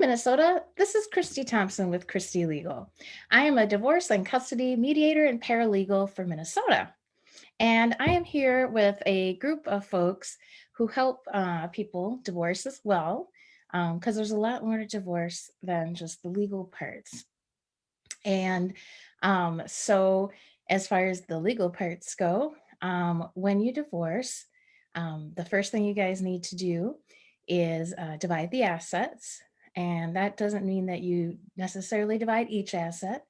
Minnesota. This is Christie Thompson with Christie Legal. I am a divorce and custody mediator and paralegal for Minnesota. And I am here with a group of folks who help people divorce as well, because there's a lot more to divorce than just the legal parts. And so, as far as the legal parts go, when you divorce, the first thing you guys need to do is divide the assets. And that doesn't mean that you necessarily divide each asset.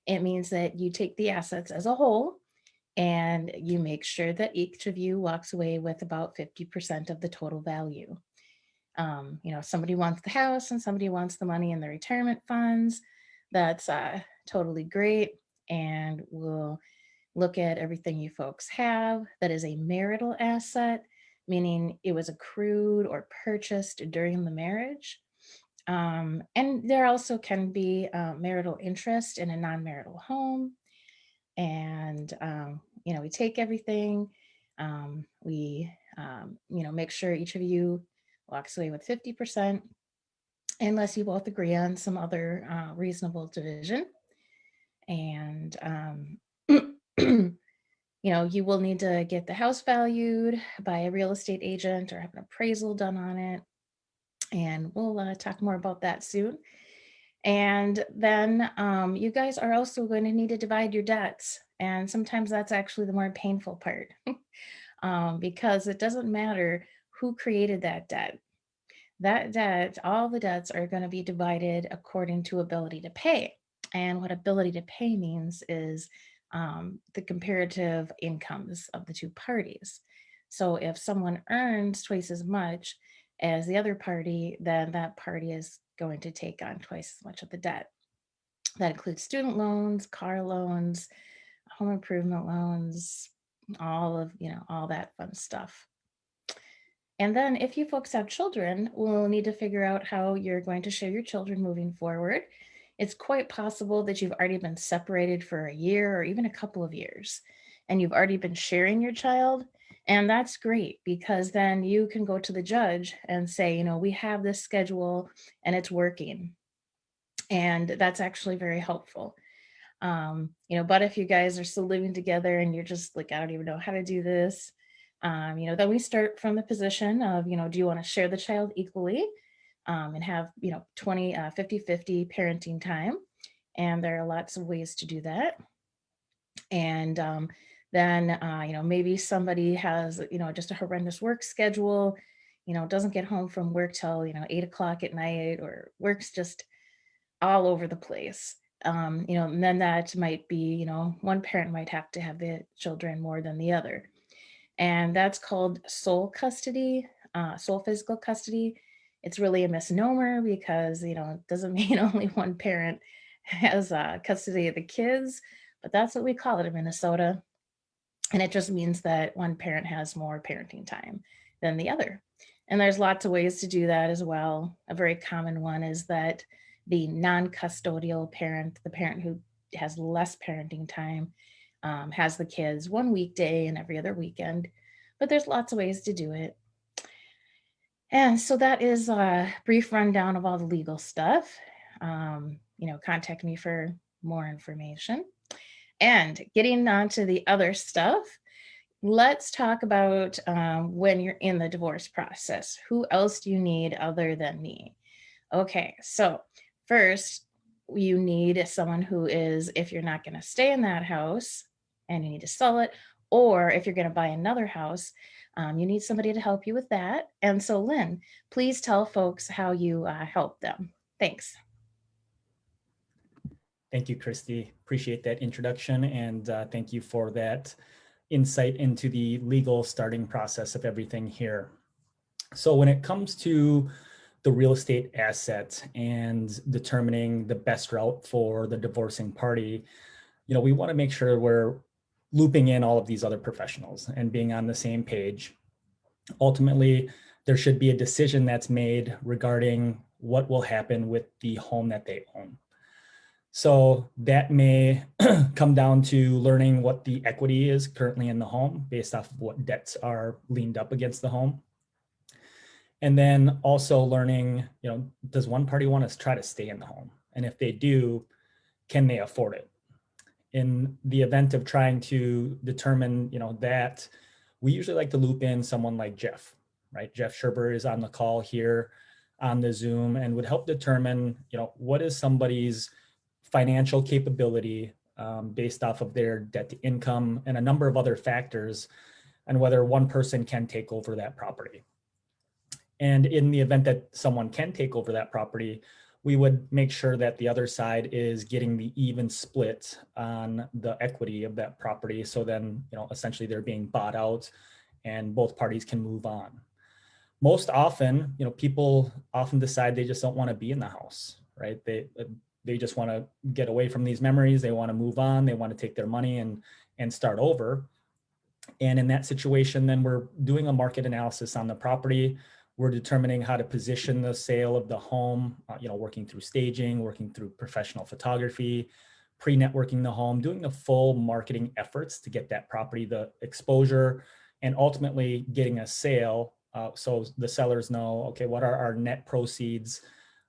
It means that you take the assets as a whole and you make sure that each of you walks away with about 50% of the total value. Somebody wants the house and somebody wants the money in the retirement funds. That's totally great. And we'll look at everything you folks have that is a marital asset, meaning it was accrued or purchased during the marriage. And there also can be marital interest in a non-marital home. And, we take everything. We make sure each of you walks away with 50%, unless you both agree on some other reasonable division. And, you will need to get the house valued by a real estate agent or have an appraisal done on it. And we'll talk more about that soon. And then you guys are also going to need to divide your debts. And sometimes that's actually the more painful part because it doesn't matter who created that debt. That debt, all the debts are going to be divided according to ability to pay. And what ability to pay means is the comparative incomes of the two parties. So if someone earns twice as much as the other party, then that party is going to take on twice as much of the debt. That includes student loans, car loans, home improvement loans, all that fun stuff. And then if you folks have children, we'll need to figure out how you're going to share your children moving forward. It's quite possible that you've already been separated for a year or even a couple of years, and you've already been sharing your child. And that's great because then you can go to the judge and say, we have this schedule and it's working. And that's actually very helpful. But if you guys are still living together and you're just like, I don't even know how to do this, then we start from the position of, do you want to share the child equally and have, 50-50 parenting time? And there are lots of ways to do that. And then, maybe somebody has, just a horrendous work schedule, doesn't get home from work till, 8 o'clock at night, or works just all over the place. And then that might be, one parent might have to have the children more than the other. And that's called sole custody, sole physical custody. It's really a misnomer because, it doesn't mean only one parent has custody of the kids, but that's what we call it in Minnesota. And it just means that one parent has more parenting time than the other. And there's lots of ways to do that as well. A very common one is that the non-custodial parent, the parent who has less parenting time, has the kids one weekday and every other weekend. But there's lots of ways to do it. And so that is a brief rundown of all the legal stuff. Contact me for more information. And getting on to the other stuff, let's talk about when you're in the divorce process. Who else do you need other than me? Okay, so first, you need someone who is, if you're not going to stay in that house and you need to sell it, or if you're going to buy another house, you need somebody to help you with that. And so, Lynn, please tell folks how you help them. Thanks. Thank you, Christy. Appreciate that introduction, and thank you for that insight into the legal starting process of everything here. So when it comes to the real estate asset and determining the best route for the divorcing party, we want to make sure we're looping in all of these other professionals and being on the same page. Ultimately, there should be a decision that's made regarding what will happen with the home that they own. So that may come down to learning what the equity is currently in the home based off of what debts are leaned up against the home. And then also learning, does one party want to try to stay in the home? And if they do, can they afford it? In the event of trying to determine, that, we usually like to loop in someone like Jeff, right? Jeff Scherber is on the call here on the Zoom and would help determine, what is somebody's financial capability based off of their debt to income and a number of other factors, and whether one person can take over that property. And in the event that someone can take over that property, we would make sure that the other side is getting the even split on the equity of that property. So then, essentially they're being bought out and both parties can move on. Most often, people often decide they just don't want to be in the house, right? They just want to get away from these memories. They want to move on. They want to take their money and start over. And in that situation, then we're doing a market analysis on the property. We're determining how to position the sale of the home, working through staging, working through professional photography, pre-networking the home, doing the full marketing efforts to get that property the exposure, and ultimately getting a sale. So the sellers know, okay, what are our net proceeds?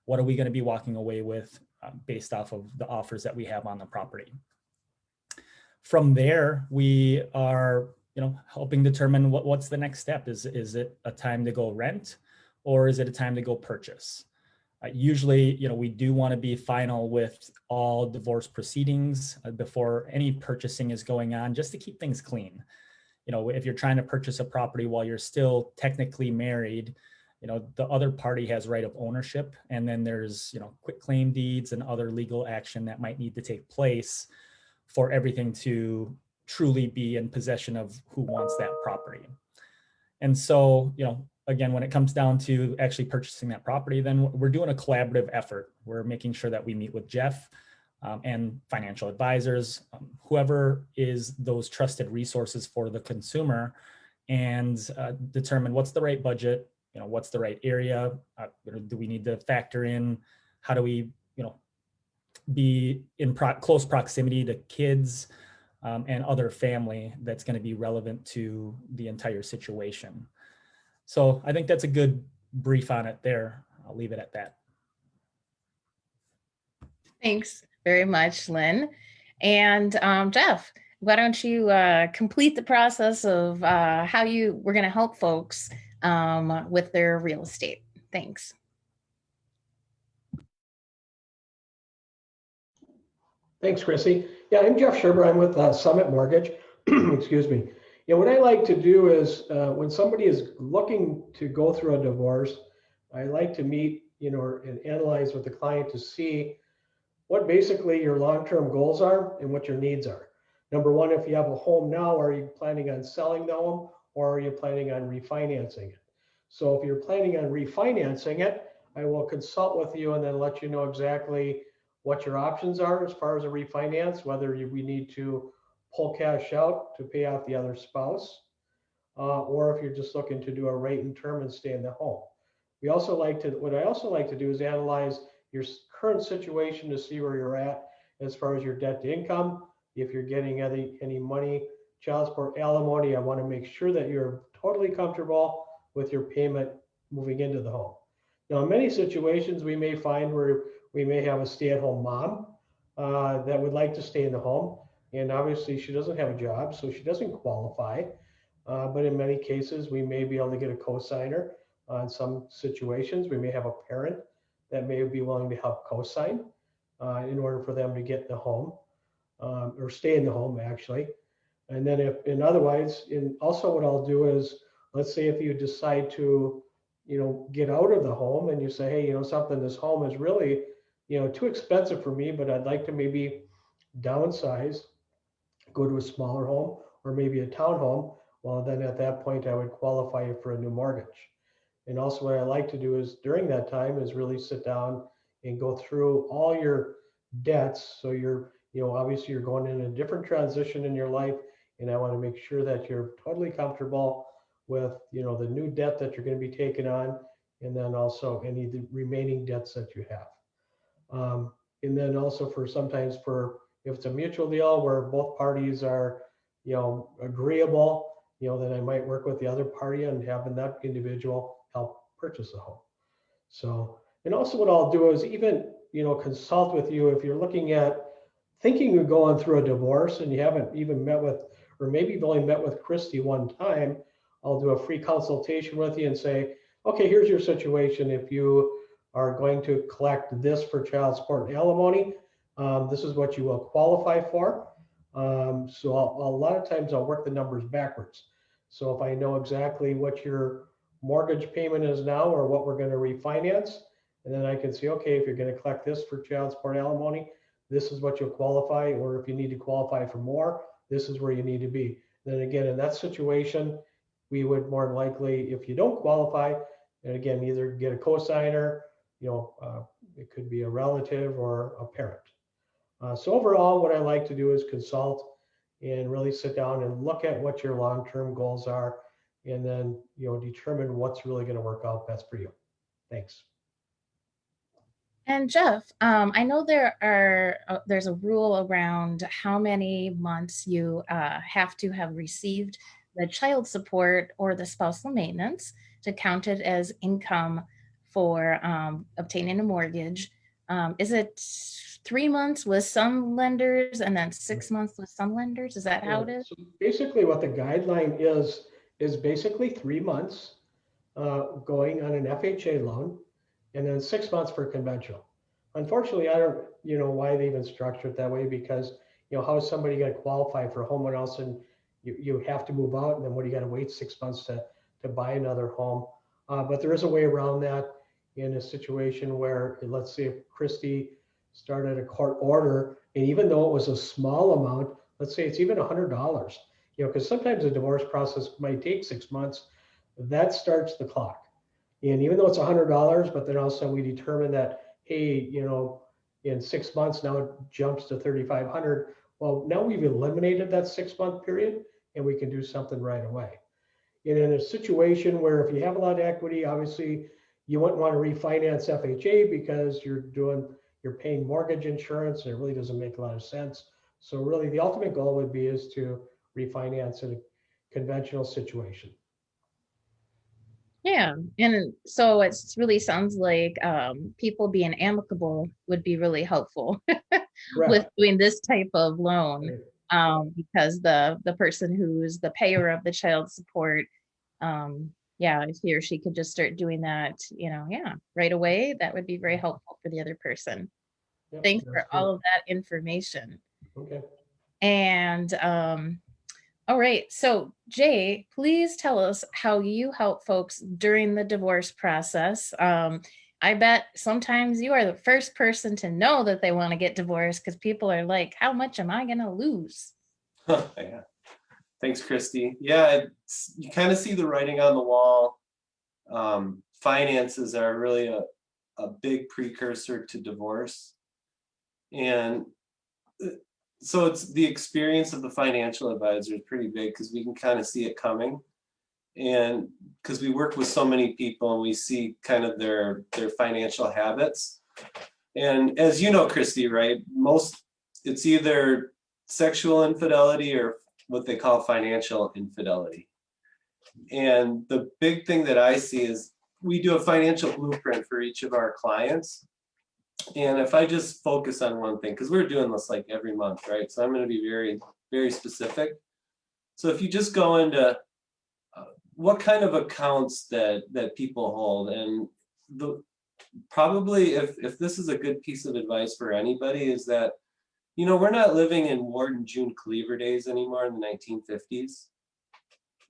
What are we going to be walking away with based off of the offers that we have on the property? From there, we are helping determine what's the next step. Is it a time to go rent, or is it a time to go purchase? Usually, we do want to be final with all divorce proceedings before any purchasing is going on, just to keep things clean. If you're trying to purchase a property while you're still technically married, the other party has right of ownership, and then there's quitclaim deeds and other legal action that might need to take place for everything to truly be in possession of who wants that property. And so, again, when it comes down to actually purchasing that property, then we're doing a collaborative effort. We're making sure that we meet with Jeff and financial advisors, whoever is those trusted resources for the consumer, and determine what's the right budget, what's the right area, do we need to factor in, how do we, be in close proximity to kids and other family that's going to be relevant to the entire situation. So I think that's a good brief on it there. I'll leave it at that. Thanks very much, Lynn. And Jeff, why don't you complete the process of how we're going to help folks with their real estate. Thanks. Thanks, Chrissy. Yeah, I'm Jeff Scherber. I'm with Summit Mortgage. Excuse me. What I like to do is when somebody is looking to go through a divorce, I like to meet, and analyze with the client to see what basically your long-term goals are and what your needs are. Number one, if you have a home now, are you planning on selling the home, or are you planning on refinancing it? So if you're planning on refinancing it, I will consult with you and then let you know exactly what your options are as far as a refinance, whether we need to pull cash out to pay off the other spouse, or if you're just looking to do a rate and term and stay in the home. What I also like to do is analyze your current situation to see where you're at as far as your debt to income. If you're getting any money, child support, alimony, I want to make sure that you're totally comfortable with your payment moving into the home. Now, in many situations, we may find where we may have a stay-at-home mom that would like to stay in the home. And obviously, she doesn't have a job, so she doesn't qualify. But in many cases, we may be able to get a cosigner. In some situations, we may have a parent that may be willing to help cosign in order for them to get in the home or stay in the home, actually. And then otherwise, also what I'll do is, let's say if you decide to, get out of the home and you say, hey, something, this home is really, too expensive for me, but I'd like to maybe downsize, go to a smaller home or maybe a townhome. Well, then at that point, I would qualify you for a new mortgage. And also what I like to do is during that time is really sit down and go through all your debts. So obviously you're going in a different transition in your life. And I want to make sure that you're totally comfortable with, the new debt that you're going to be taking on, and then also any of the remaining debts that you have. And then also if it's a mutual deal where both parties are, agreeable, then I might work with the other party on having that individual help purchase a home. So, and also what I'll do is even, consult with you if you're looking at thinking of going through a divorce and you haven't even met with, or maybe you've only met with Christie one time. I'll do a free consultation with you and say, okay, here's your situation. If you are going to collect this for child support and alimony, this is what you will qualify for. So a lot of times I'll work the numbers backwards. So if I know exactly what your mortgage payment is now or what we're going to refinance, and then I can see, okay, if you're going to collect this for child support alimony, this is what you'll qualify, or if you need to qualify for more, this is where you need to be. Then again, in that situation, we would more than likely, if you don't qualify, and again, either get a cosigner, it could be a relative or a parent. So overall, what I like to do is consult and really sit down and look at what your long-term goals are, and then determine what's really going to work out best for you. Thanks. And Jeff, I know there's a rule around how many months you have to have received the child support or the spousal maintenance to count it as income for obtaining a mortgage. Is it 3 months with some lenders and then 6 months with some lenders? Is that how it is? So basically what the guideline is basically 3 months going on an FHA loan, and then 6 months for conventional. Unfortunately, I don't, why they even structure it that way, because, how is somebody going to qualify for a home when else and you have to move out, and then what, you got to wait 6 months to buy another home. But there is a way around that in a situation where, let's say if Christie started a court order, and even though it was a small amount, let's say it's even $100, because sometimes the divorce process might take 6 months, that starts the clock. And even though it's $100, but then also we determine that, hey, in 6 months now it jumps to $3,500. Well, now we've eliminated that 6 month period, and we can do something right away. And in a situation where if you have a lot of equity, obviously you wouldn't want to refinance FHA because you're paying mortgage insurance, and it really doesn't make a lot of sense. So really the ultimate goal would be is to refinance in a conventional situation. Yeah, and so it really sounds like people being amicable would be really helpful with doing this type of loan, because the person who's the payer of the child support, if he or she could just start doing that, right away, that would be very helpful for the other person. Yep, Thanks for all of that information. Okay. And all right. So, Jay, please tell us how you help folks during the divorce process. I bet sometimes you are the first person to know that they want to get divorced because people are like, how much am I going to lose? Yeah. Thanks, Christie. Yeah, you kind of see the writing on the wall. Finances are really a big precursor to divorce. And so it's the experience of the financial advisor is pretty big because we can kind of see it coming. And because we work with so many people and we see kind of their financial habits. And as you know, Christie, right, it's either sexual infidelity or what they call financial infidelity. And the big thing that I see is we do a financial blueprint for each of our clients. And if I just focus on one thing, because we're doing this like every month, right? So I'm going to be very, very specific. So if you just go into what kind of accounts that people hold, and probably if this is a good piece of advice for anybody, is that, we're not living in Ward and June Cleaver days anymore in the 1950s.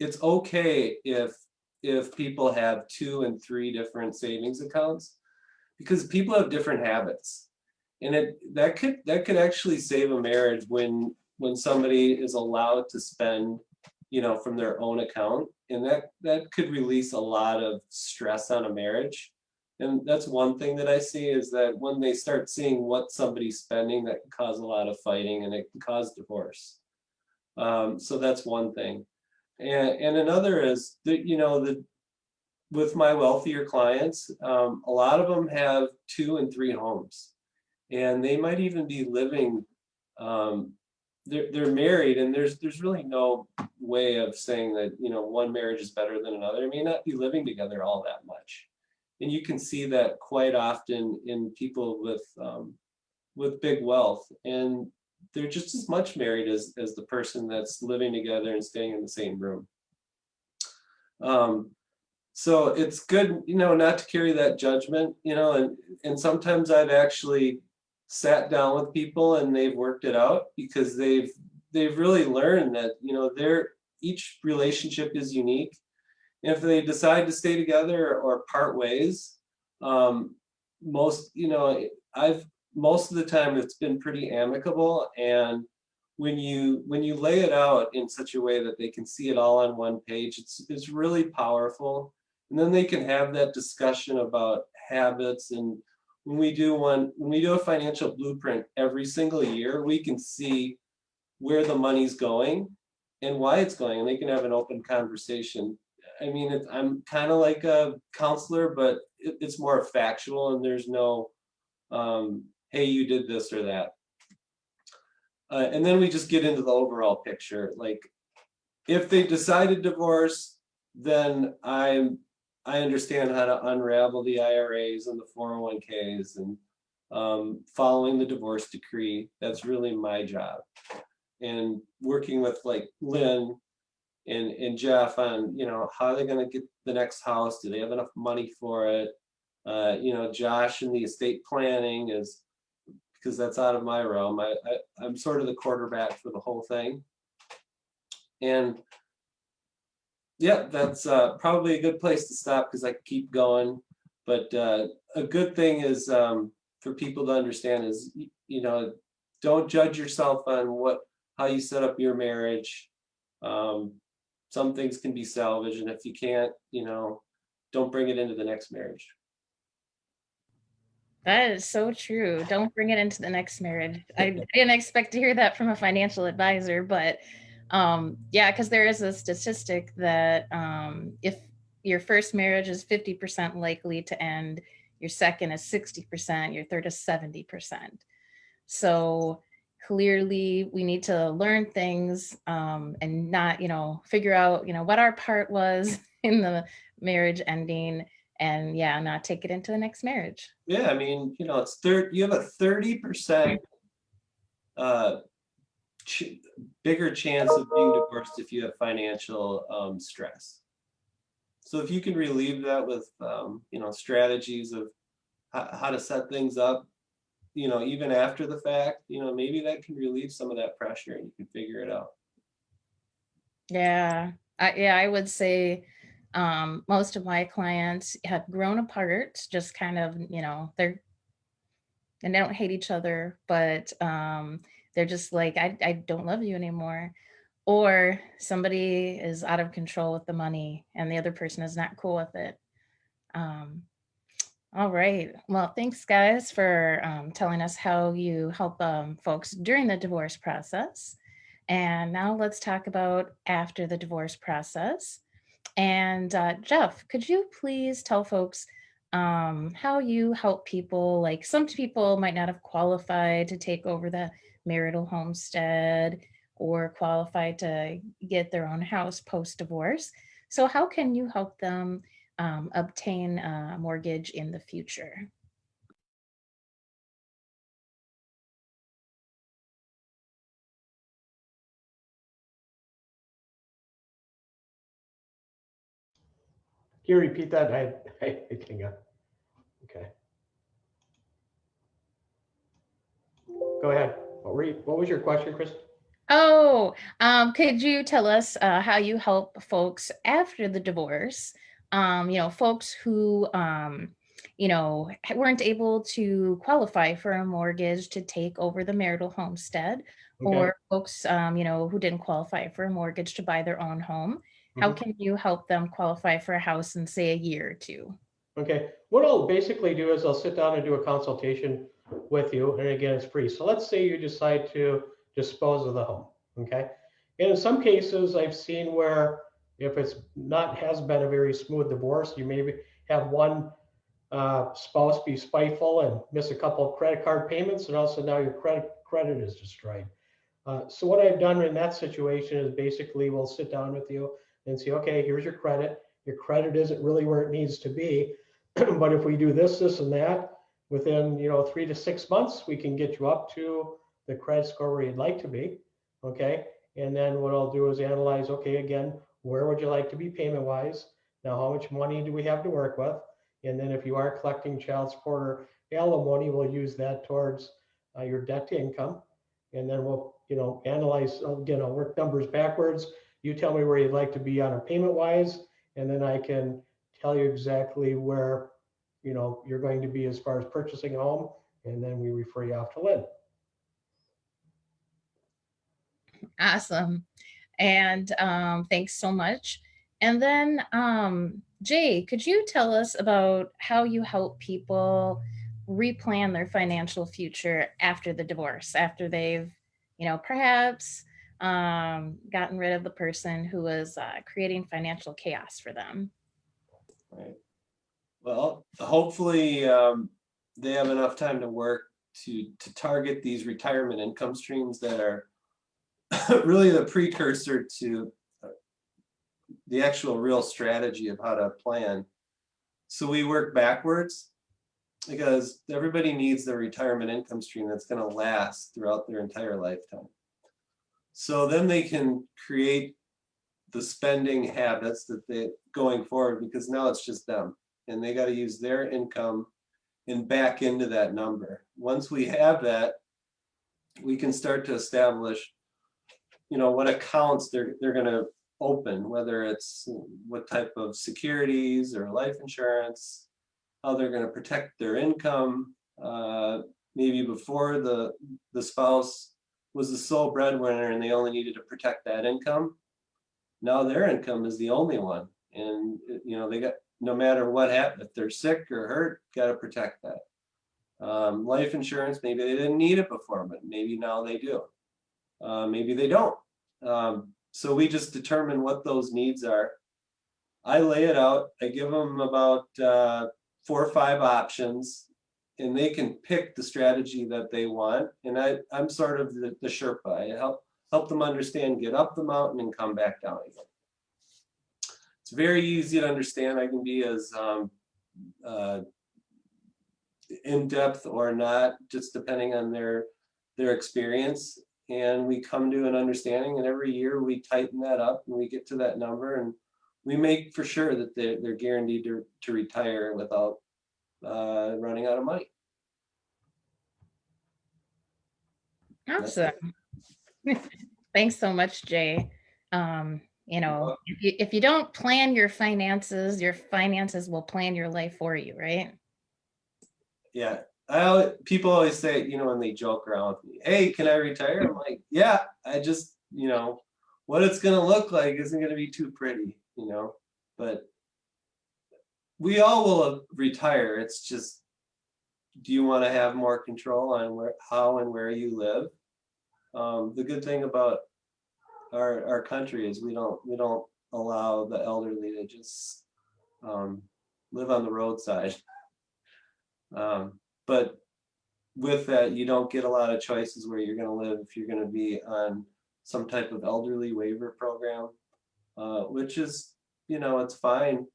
It's okay if people have 2 and 3 different savings accounts, because people have different habits, and that could actually save a marriage when somebody is allowed to spend, from their own account, and that could release a lot of stress on a marriage. And that's one thing that I see, is that when they start seeing what somebody's spending, that can cause a lot of fighting and it can cause divorce. So that's one thing. And another is that, with my wealthier clients, a lot of them have 2 and 3 homes, and they might even be living, they're married, and there's really no way of saying that, one marriage is better than another. They may not be living together all that much. And you can see that quite often in people with big wealth, and they're just as much married as the person that's living together and staying in the same room. So it's good, not to carry that judgment, and sometimes I've actually sat down with people and they've worked it out, because they've really learned that, each relationship is unique. And if they decide to stay together or part ways, most of the time it's been pretty amicable. And when you lay it out in such a way that they can see it all on one page, it's really powerful. And then they can have that discussion about habits. And when we do a financial blueprint every single year, we can see where the money's going and why it's going, and they can have an open conversation. I mean, I'm kind of like a counselor, but it's more factual, and there's no, hey, you did this or that. And then we just get into the overall picture. Like, if they decide to divorce, then I understand how to unravel the IRAs and the 401ks and following the divorce decree. That's really my job. And working with like Lynn and Jeff on, how are they going to get the next house? Do they have enough money for it? Josh in the estate planning is, because that's out of my realm. I'm sort of the quarterback for the whole thing. And yeah, that's probably a good place to stop, because I keep going. But a good thing is for people to understand is, don't judge yourself on how you set up your marriage. Some things can be salvaged, and if you can't, don't bring it into the next marriage. That is so true. Don't bring it into the next marriage. I didn't expect to hear that from a financial advisor, but yeah, because there is a statistic that if your first marriage is 50% likely to end, your second is 60%, your third is 70%. So clearly we need to learn things and not, figure out, what our part was in the marriage ending, and yeah, not take it into the next marriage. Yeah, I mean, you have a 30% bigger chance of being divorced if you have financial stress. So if you can relieve that with strategies of how to set things up, even after the fact, maybe that can relieve some of that pressure and you can figure it out. Yeah, I would say most of my clients have grown apart, just kind of, they don't hate each other, but they're just like, I don't love you anymore. Or somebody is out of control with the money and the other person is not cool with it. All right. Well, thanks guys for telling us how you help folks during the divorce process. And now let's talk about after the divorce process. And Jeff, could you please tell folks how you help people? Like, some people might not have qualified to take over the marital homestead or qualified to get their own house post-divorce. So how can you help them obtain a mortgage in the future? Can you repeat that? I hang on. Okay. Go ahead. What was your question, Chris? Oh, could you tell us how you help folks after the divorce? Folks who, weren't able to qualify for a mortgage to take over the marital homestead, Okay. or folks, who didn't qualify for a mortgage to buy their own home. How can you help them qualify for a house in, say, a year or two? Okay. What I'll basically do is I'll sit down and do a consultation with you. And again, it's free. So let's say you decide to dispose of the home. Okay. And in some cases, I've seen where if it's has been a very smooth divorce, you maybe have one spouse be spiteful and miss a couple of credit card payments, and also now your credit is destroyed. So what I've done in that situation is basically we'll sit down with you and say, okay, here's your credit. Your credit isn't really where it needs to be. But if we do this, and that, within, 3 to 6 months, we can get you up to the credit score where you'd like to be. Okay. And then what I'll do is analyze, okay, again, where would you like to be payment wise? Now, how much money do we have to work with? And then if you are collecting child support or alimony, we'll use that towards your debt to income. And then we'll, analyze, again, I'll work numbers backwards. You tell me where you'd like to be on a payment wise, and then I can tell you exactly where, you're going to be as far as purchasing a home, and then we refer you off to Lynn. Awesome. And thanks so much. And then Jay, could you tell us about how you help people replan their financial future after the divorce, after they've, perhaps gotten rid of the person who was creating financial chaos for them? Right. Well, hopefully they have enough time to work to target these retirement income streams that are really the precursor to the actual real strategy of how to plan. So we work backwards because everybody needs their retirement income stream that's going to last throughout their entire lifetime. So then they can create the spending habits that they going forward, because now it's just them and they got to use their income and back into that number. Once we have that, we can start to establish, what accounts they're going to open, whether it's what type of securities or life insurance, how they're going to protect their income. Maybe before the spouse was the sole breadwinner and they only needed to protect that income. Now their income is the only one. And, they got, no matter what happened, if they're sick or hurt, got to protect that. Life insurance, maybe they didn't need it before, but maybe now they do. Maybe they don't. So we just determine what those needs are. I lay it out. I give them about 4 or 5 options, and they can pick the strategy that they want. And I'm sort of the Sherpa. I help them understand, get up the mountain and come back down again. It's very easy to understand. I can be as in depth or not, just depending on their experience. And we come to an understanding, and every year we tighten that up and we get to that number, and we make for sure that they're guaranteed to retire without running out of money. Awesome. Thanks so much, Jay. If you don't plan your finances will plan your life for you, right? Yeah. People always say, when they joke around with me, hey, can I retire? I'm like, yeah, I just, what it's going to look like isn't going to be too pretty, but we all will retire. It's just, do you want to have more control on how and where you live? The good thing about our country is we don't allow the elderly to just live on the roadside. But with that, you don't get a lot of choices where you're going to live if you're going to be on some type of elderly waiver program, which is, it's fine.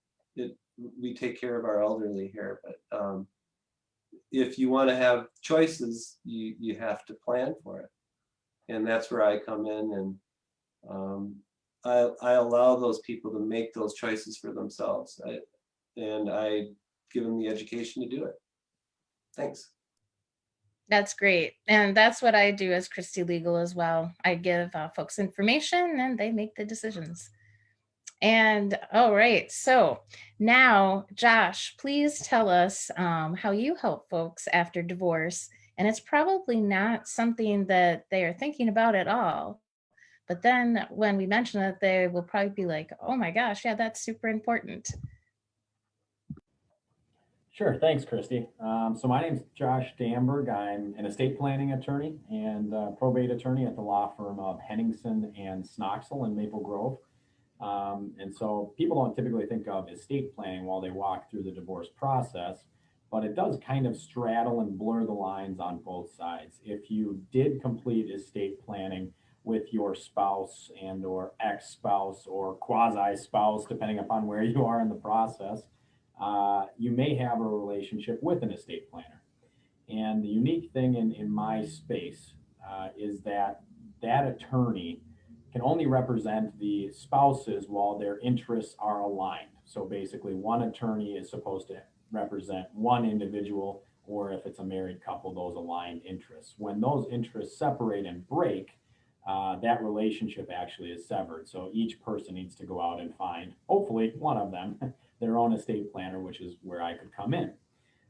We take care of our elderly here, but if you want to have choices, you have to plan for it. And that's where I come in, and I allow those people to make those choices for themselves. And I give them the education to do it. Thanks. That's great. And that's what I do as ChristieLegal as well. I give folks information and they make the decisions. And all right, so now, Josh, please tell us how you help folks after divorce. And it's probably not something that they are thinking about at all. But then when we mention it, they will probably be like, oh my gosh, yeah, that's super important. Sure, thanks, Christie. So my name is Josh Damberg. I'm an estate planning attorney and probate attorney at the law firm of Henningson and Snoxell in Maple Grove. And so people don't typically think of estate planning while they walk through the divorce process, but it does kind of straddle and blur the lines on both sides. If you did complete estate planning with your spouse and or ex-spouse or quasi-spouse, depending upon where you are in the process, you may have a relationship with an estate planner. And the unique thing in my space is that that attorney can only represent the spouses while their interests are aligned. So basically, one attorney is supposed to represent one individual, or if it's a married couple, those aligned interests. When those interests separate and break, that relationship actually is severed. So each person needs to go out and find, hopefully, one of them, their own estate planner, which is where I could come in.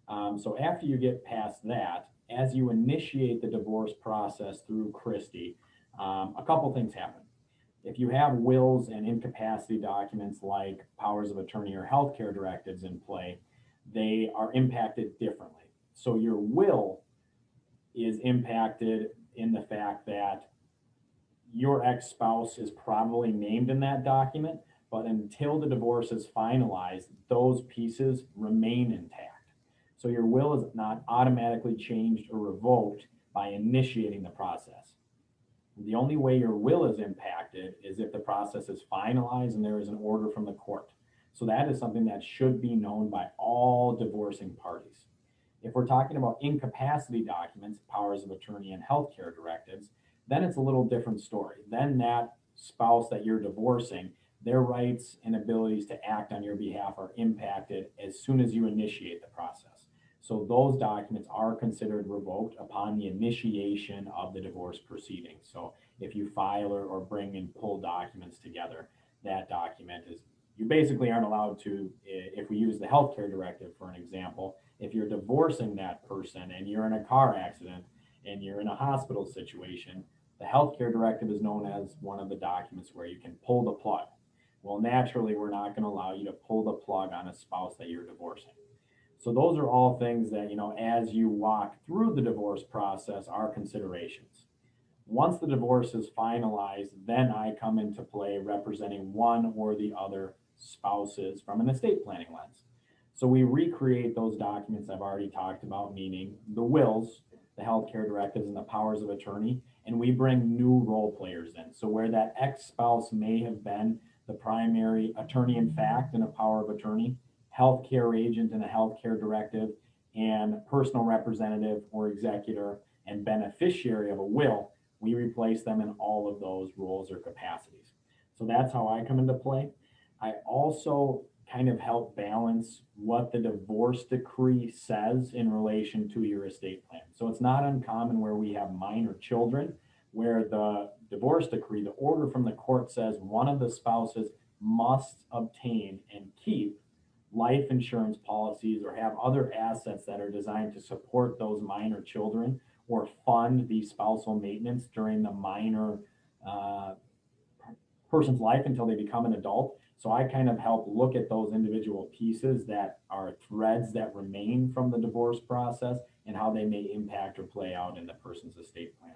So after you get past that, as you initiate the divorce process through Christie, a couple things happen. If you have wills and incapacity documents like powers of attorney or healthcare directives in play, they are impacted differently. So your will is impacted in the fact that your ex-spouse is probably named in that document, but until the divorce is finalized, those pieces remain intact. So your will is not automatically changed or revoked by initiating the process. The only way your will is impacted is if the process is finalized and there is an order from the court. So that is something that should be known by all divorcing parties. If we're talking about incapacity documents, powers of attorney, and healthcare directives, then it's a little different story. Then that spouse that you're divorcing, their rights and abilities to act on your behalf are impacted as soon as you initiate the process. So those documents are considered revoked upon the initiation of the divorce proceedings. So if you file or bring and pull documents together, that document is, you basically aren't allowed to, if we use the healthcare directive for an example, if you're divorcing that person and you're in a car accident and you're in a hospital situation, the healthcare directive is known as one of the documents where you can pull the plug. Well, naturally, we're not going to allow you to pull the plug on a spouse that you're divorcing. So those are all things that, as you walk through the divorce process, are considerations. Once the divorce is finalized, then I come into play representing one or the other spouses from an estate planning lens. So we recreate those documents I've already talked about, meaning the wills, the healthcare directives, and the powers of attorney, and we bring new role players in. So where that ex-spouse may have been the primary attorney in fact in a power of attorney, healthcare agent in a healthcare directive, and personal representative or executor and beneficiary of a will, we replace them in all of those roles or capacities. So that's how I come into play. I also kind of help balance what the divorce decree says in relation to your estate plan. So it's not uncommon where we have minor children, where the divorce decree, the order from the court says one of the spouses must obtain and keep life insurance policies or have other assets that are designed to support those minor children or fund the spousal maintenance during the minor person's life until they become an adult. So I kind of help look at those individual pieces that are threads that remain from the divorce process and how they may impact or play out in the person's estate plan.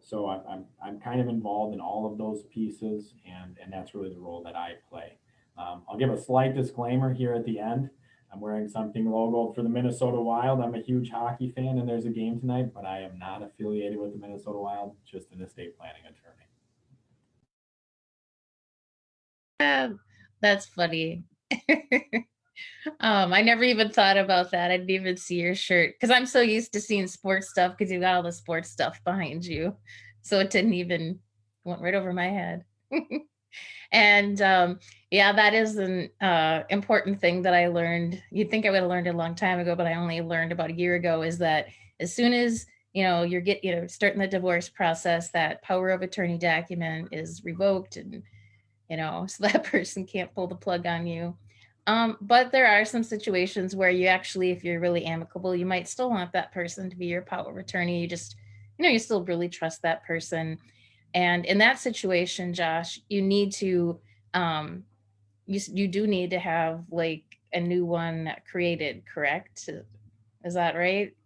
So I'm kind of involved in all of those pieces, and that's really the role that I play. I'll give a slight disclaimer here at the end. I'm wearing something logoed for the Minnesota Wild. I'm a huge hockey fan and there's a game tonight, but I am not affiliated with the Minnesota Wild, just an estate planning attorney. That's funny. I never even thought about that. I didn't even see your shirt because I'm so used to seeing sports stuff because you got all the sports stuff behind you. So it didn't even went right over my head. And yeah, that is an important thing that I learned. You'd think I would have learned it a long time ago, but I only learned about a year ago, is that as soon as you're starting the divorce process, that power of attorney document is revoked, and so that person can't pull the plug on you. But there are some situations where you actually, if you're really amicable, you might still want that person to be your power of attorney. You just, you still really trust that person. And in that situation, Josh, you need to, you do need to have like a new one created, correct? Is that right?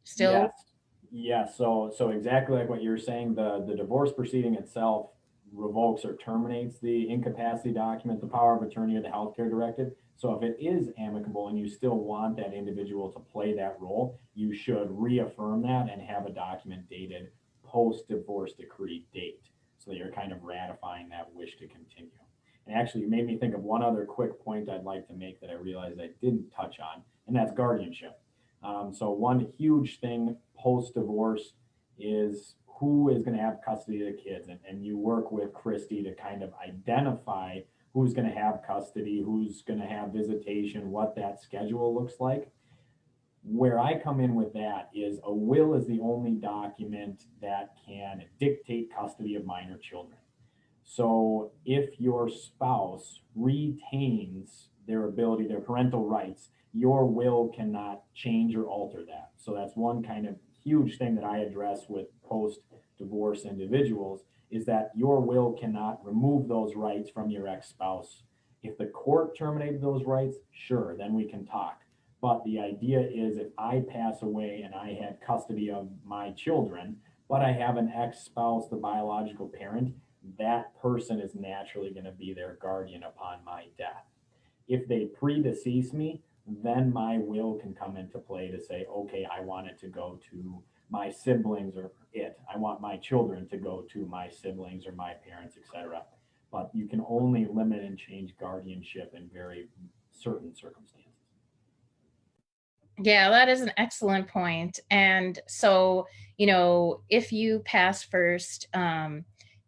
Still? Yes. So exactly like what you're saying, the divorce proceeding itself revokes or terminates the incapacity document, the power of attorney, or the healthcare directive. So if it is amicable and you still want that individual to play that role, you should reaffirm that and have a document dated post-divorce decree date. So that you're kind of ratifying that wish to continue. And actually, you made me think of one other quick point I'd like to make that I realized I didn't touch on, and that's guardianship. So one huge thing post-divorce is who is going to have custody of the kids. And you work with Christie to kind of identify who's going to have custody, who's going to have visitation, what that schedule looks like. Where I come in with that is a will is the only document that can dictate custody of minor children. So if your spouse retains their ability, their parental rights, your will cannot change or alter that. So that's one kind of huge thing that I address with post-divorce individuals, is that your will cannot remove those rights from your ex-spouse. If the court terminated those rights, sure, then we can talk. But the idea is, if I pass away and I had custody of my children, but I have an ex-spouse, the biological parent, that person is naturally going to be their guardian upon my death. If they predecease me, then my will can come into play to say, okay, I want it to go to my siblings, or I want my children to go to my siblings or my parents, etc. But you can only limit and change guardianship in very certain circumstances. Yeah, that is an excellent point. And so, if you pass first,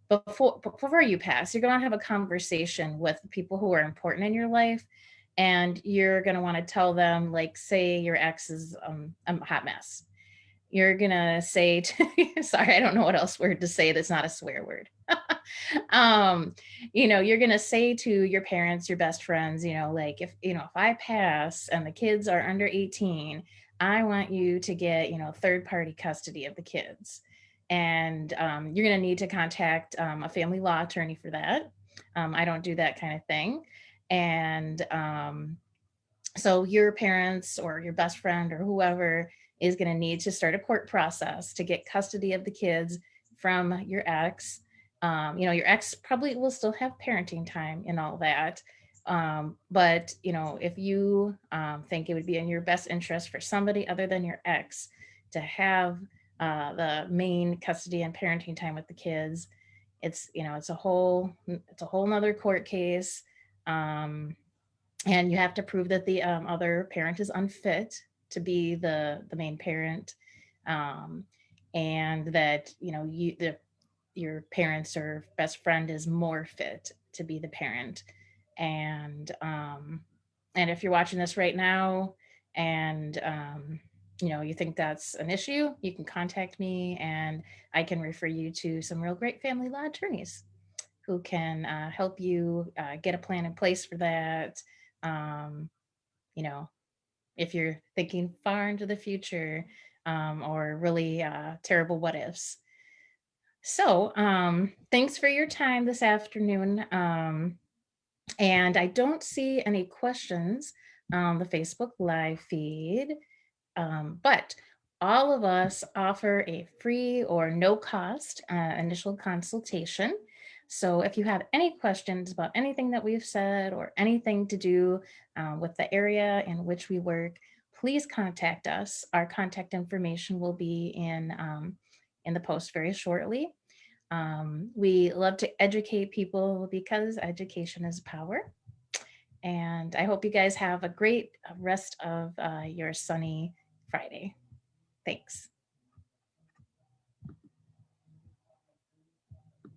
before you pass, you're going to have a conversation with people who are important in your life, and you're going to want to tell them, like, say your ex is a hot mess. You're going to say, sorry, I don't know what else word to say that's not a swear word. You're going to say to your parents, your best friends, like, if I pass and the kids are under 18, I want you to get, third party custody of the kids. And you're going to need to contact a family law attorney for that. I don't do that kind of thing. And so your parents or your best friend or whoever is going to need to start a court process to get custody of the kids from your ex. Your ex probably will still have parenting time and all that. But if you think it would be in your best interest for somebody other than your ex to have the main custody and parenting time with the kids, it's a whole nother court case. And you have to prove that the other parent is unfit to be the main parent, and that your parents or best friend is more fit to be the parent. And if you're watching this right now and you think that's an issue, you can contact me and I can refer you to some real great family law attorneys who can help you get a plan in place for that. Um, if you're thinking far into the future, or really terrible what ifs. So thanks for your time this afternoon. And I don't see any questions on the Facebook live feed, but all of us offer a free or no cost initial consultation. So if you have any questions about anything that we've said or anything to do with the area in which we work, please contact us. Our contact information will be in the post very shortly. We love to educate people because education is power. And I hope you guys have a great rest of your sunny Friday. Thanks.